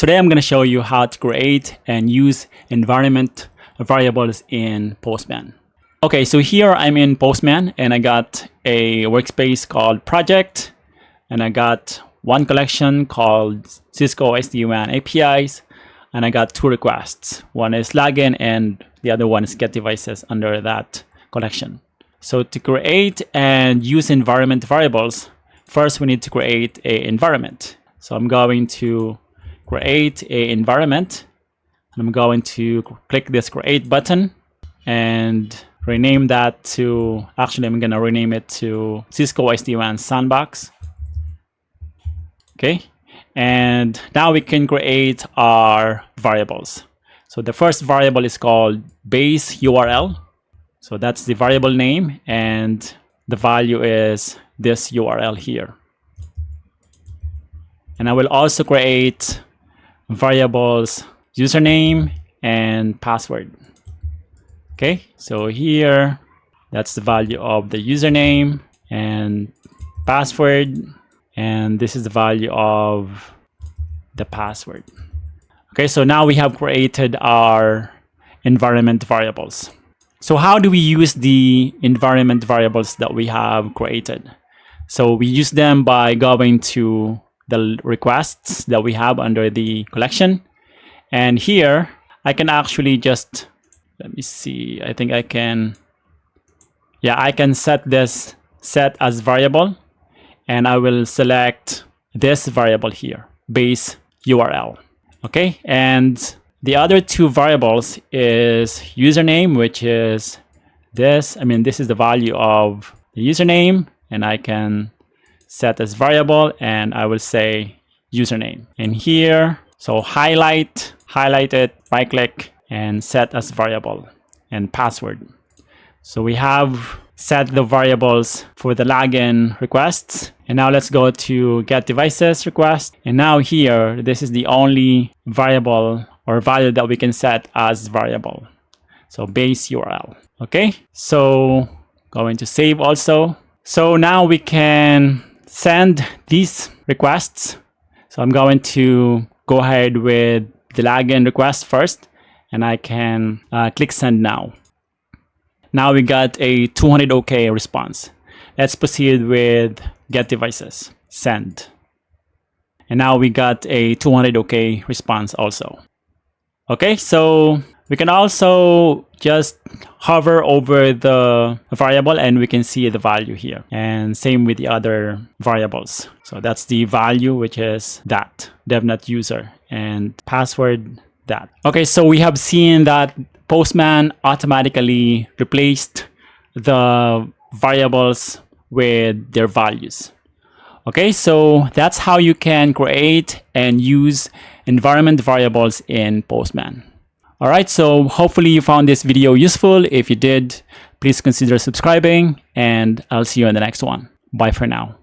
Today I'm going to show you how to create and use environment variables in Postman. Okay, so here I'm in Postman and I got a workspace called project and I got one collection called Cisco SD-WAN APIs and I got two requests. One is login and the other one is get devices under that collection. So to create and use environment variables, first we need to create an environment. So I'm going to create an environment. I'm going to click this create button and rename that to, actually I'm going to rename it to Cisco SD-WAN Sandbox. Okay, and now we can create our variables. So the first variable is called base URL. So that's the variable name and the value is this URL here. And I will also create variables username and password. Okay, so here that's the value of the username and password, and this is the value of the password. Okay, so now we have created our environment variables. So how do we use the environment variables that we have created? So we use them by going to the requests that we have under the collection. And here I can actually just, let me see, I think I can, I can set this set as variable and I will select this variable here, base URL. Okay, and the other two variables is username, which is this. This is the value of the username and I can set as variable and I will say username. And here, so highlight it, right click and set as variable and password. So we have set the variables for the login requests. And now let's go to get devices request. And now here, this is the only variable or value that we can set as variable. So base URL. Okay, so going to save also. So now we can send these requests. So I'm going to go ahead with the login request first and I can click send now. Now we got a 200 OK response. Let's proceed with get devices, send. And now we got a 200 OK response also. Okay, so we can also just hover over the variable and we can see the value here. And same with the other variables. So that's the value, which is that devnetuser and password that. Okay, so we have seen that Postman automatically replaced the variables with their values. Okay, so that's how you can create and use environment variables in Postman. All right, so hopefully you found this video useful. If you did, please consider subscribing and I'll see you in the next one. Bye for now.